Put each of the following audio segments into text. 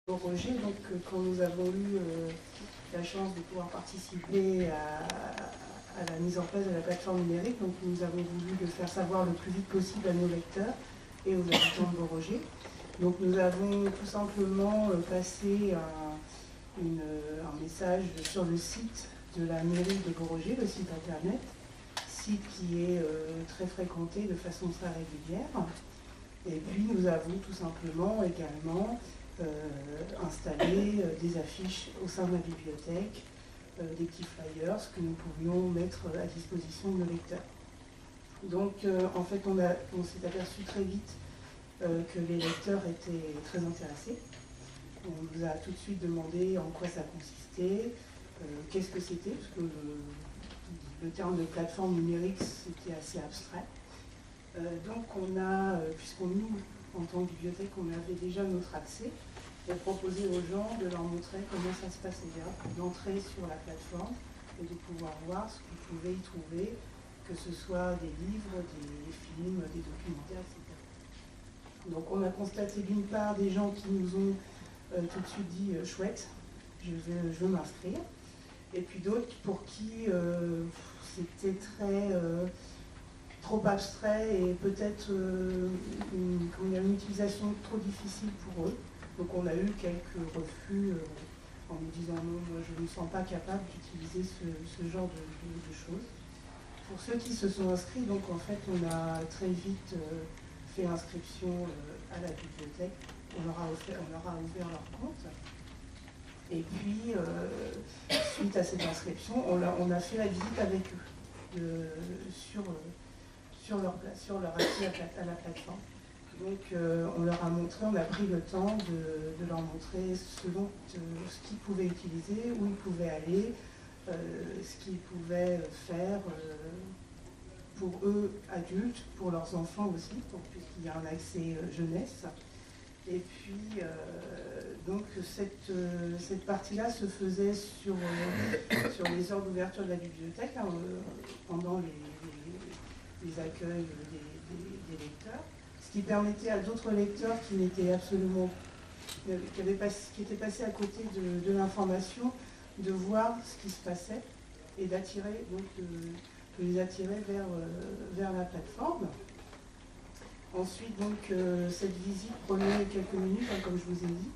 Roger, donc quand nous avons eu la chance de pouvoir participer à la mise en place de la plateforme numérique, donc nous avons voulu le faire savoir le plus vite possible à nos lecteurs et aux habitants de Beauroger. Donc nous avons tout simplement passé un message sur le site de la mairie de Beauroger, le site internet, site qui est très fréquenté de façon très régulière. Et puis nous avons tout simplement également installer des affiches au sein de la bibliothèque, des petits flyers que nous pouvions mettre à disposition de nos lecteurs. Donc en fait on s'est aperçu très vite que les lecteurs étaient très intéressés. On nous a tout de suite demandé en quoi ça consistait, qu'est-ce que c'était, parce que le terme de plateforme numérique c'était assez abstrait. Donc on a, nous, en tant que bibliothèque, on avait déjà notre accès, et proposé aux gens de leur montrer comment ça se passait bien, d'entrer sur la plateforme et de pouvoir voir ce qu'ils pouvaient y trouver, que ce soit des livres, des films, des documentaires, etc. Donc on a constaté d'une part des gens qui nous ont tout de suite dit chouette, je veux m'inscrire, et puis d'autres pour qui c'était trop abstrait et peut-être une utilisation trop difficile pour eux. Donc on a eu quelques refus en nous disant non, moi, je ne me sens pas capable d'utiliser ce genre de choses. Pour ceux qui se sont inscrits, donc en fait on a très vite fait inscription à la bibliothèque, on leur a ouvert leur compte. Et puis suite à cette inscription, on a fait la visite avec eux sur leur accès à la plateforme. Donc on leur a montré, on a pris le temps de leur montrer ce qu'ils pouvaient utiliser, où ils pouvaient aller, ce qu'ils pouvaient faire pour eux adultes, pour leurs enfants aussi, puisqu'il y a un accès jeunesse. Et puis donc cette partie-là se faisait sur les heures d'ouverture de la bibliothèque, hein, pendant les accueils des lecteurs, ce qui permettait à d'autres lecteurs qui n'étaient absolument, qui étaient passés à côté de l'information, de voir ce qui se passait et d'attirer, donc de les attirer vers la plateforme. Ensuite, donc, cette visite prenait quelques minutes, hein, comme je vous ai dit.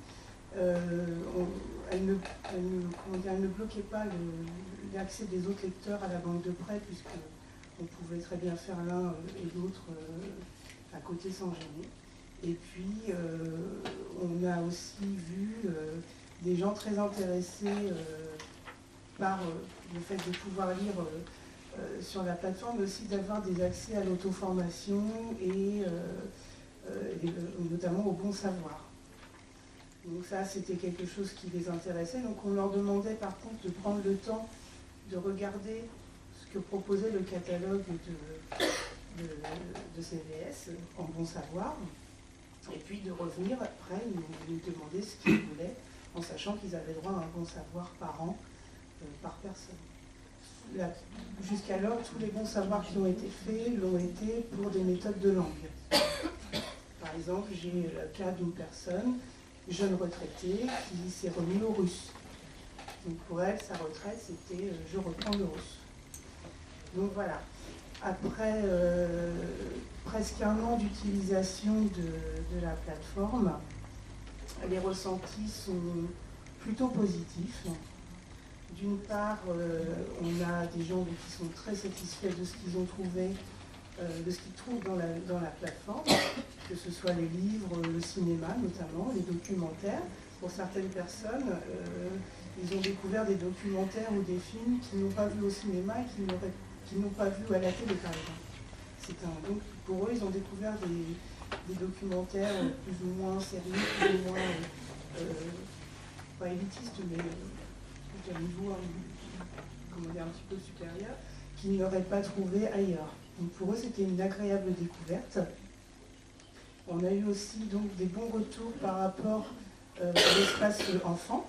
Elle ne bloquait pas l'accès des autres lecteurs à la banque de prêt, puisqu'on pouvait très bien faire l'un et l'autre à côté sans gêner. Et puis, on a aussi vu des gens très intéressés par le fait de pouvoir lire sur la plateforme, mais aussi d'avoir des accès à l'auto-formation et notamment au bon savoir. Donc ça, c'était quelque chose qui les intéressait. Donc on leur demandait par contre de prendre le temps de regarder ce que proposait le catalogue de CVS en bon savoir, et puis de revenir après, nous demander ce qu'ils voulaient, en sachant qu'ils avaient droit à un bon savoir par an, par personne. Jusqu'alors, tous les bons savoirs qui ont été faits l'ont été pour des méthodes de langue. Par exemple, j'ai le cas d'une personne, jeune retraitée, qui s'est remis au russe. Donc pour elle, sa retraite, c'était je reprends le russe. Donc voilà. Après presque un an d'utilisation de la plateforme, les ressentis sont plutôt positifs. D'une part, on a des gens qui sont très satisfaits de ce qu'ils ont trouvé, de ce qu'ils trouvent dans la plateforme, que ce soit les livres, le cinéma notamment, les documentaires. Pour certaines personnes, ils ont découvert des documentaires ou des films qu'ils n'ont pas vus au cinéma et qu'ils n'ont pas vus à la télé, par exemple. Donc pour eux, ils ont découvert des documentaires plus ou moins sérieux, plus ou moins, pas élitistes, mais à un niveau un petit peu supérieur, qu'ils n'auraient pas trouvé ailleurs. Donc pour eux, c'était une agréable découverte. On a eu aussi donc des bons retours par rapport à l'espace enfant.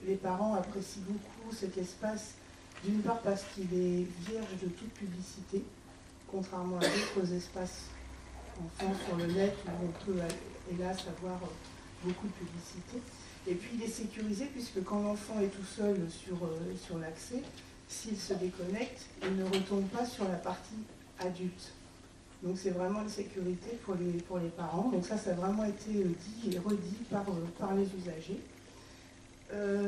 Les parents apprécient beaucoup cet espace, d'une part parce qu'il est vierge de toute publicité, contrairement à d'autres espaces enfants sur le net où on peut hélas avoir beaucoup de publicité. Et puis il est sécurisé puisque quand l'enfant est tout seul sur l'accès, s'il se déconnecte, il ne retombe pas sur la partie adulte. Donc c'est vraiment une sécurité pour les parents. Donc ça a vraiment été dit et redit par les usagers.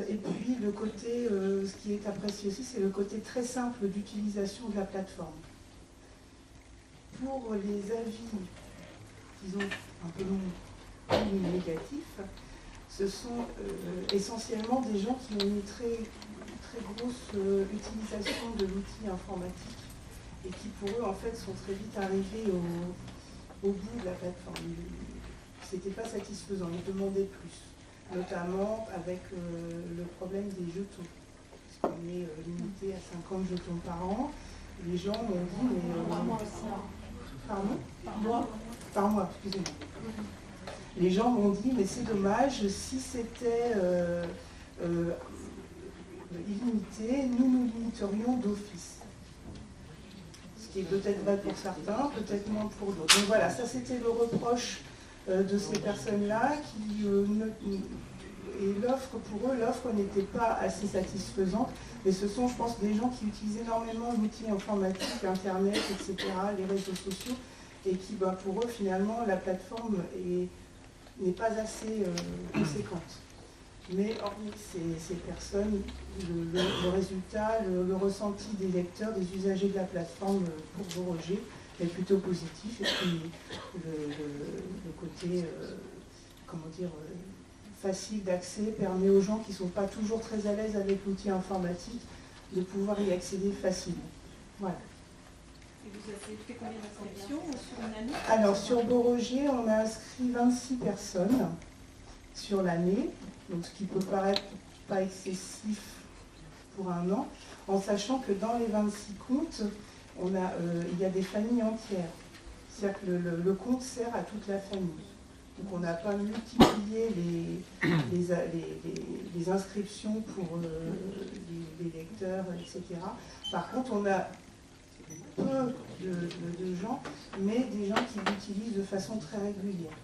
Et puis le côté, ce qui est apprécié aussi, c'est le côté très simple d'utilisation de la plateforme. Pour les avis, disons, un peu plus négatifs, ce sont essentiellement des gens qui ont une très grosse utilisation de l'outil informatique et qui pour eux en fait sont très vite arrivés au bout de la plateforme. C'était pas satisfaisant, ils demandaient plus, notamment avec le problème des jetons, parce qu'on est limité à 50 jetons par an. Les gens m'ont dit, mais... Pardon ? Par mois, excusez-moi. Les gens m'ont dit, mais c'est dommage, si c'était illimité, nous limiterions d'office. Ce qui est peut-être vrai pour certains, peut-être moins pour d'autres. Donc voilà, ça c'était le reproche de ces personnes-là et l'offre pour eux, l'offre n'était pas assez satisfaisante, mais ce sont, je pense, des gens qui utilisent énormément l'outil informatique, Internet, etc., les réseaux sociaux, et qui, pour eux, finalement, la plateforme n'est pas assez conséquente. Mais hormis ces personnes, le résultat, le ressenti des lecteurs, des usagers de la plateforme pour Boroger est plutôt positif. Et puis le côté, comment dire, facile d'accès permet aux gens qui ne sont pas toujours très à l'aise avec l'outil informatique de pouvoir y accéder facilement. Voilà. Et vous avez fait combien d'inscriptions sur une année? Alors sur Boroger, on a inscrit 26 personnes sur l'année, donc ce qui peut paraître pas excessif pour un an, en sachant que dans les 26 comptes, il y a des familles entières. C'est-à-dire que le compte sert à toute la famille. Donc on n'a pas multiplié les inscriptions pour les lecteurs, etc. Par contre, on a peu de gens, mais des gens qui l'utilisent de façon très régulière.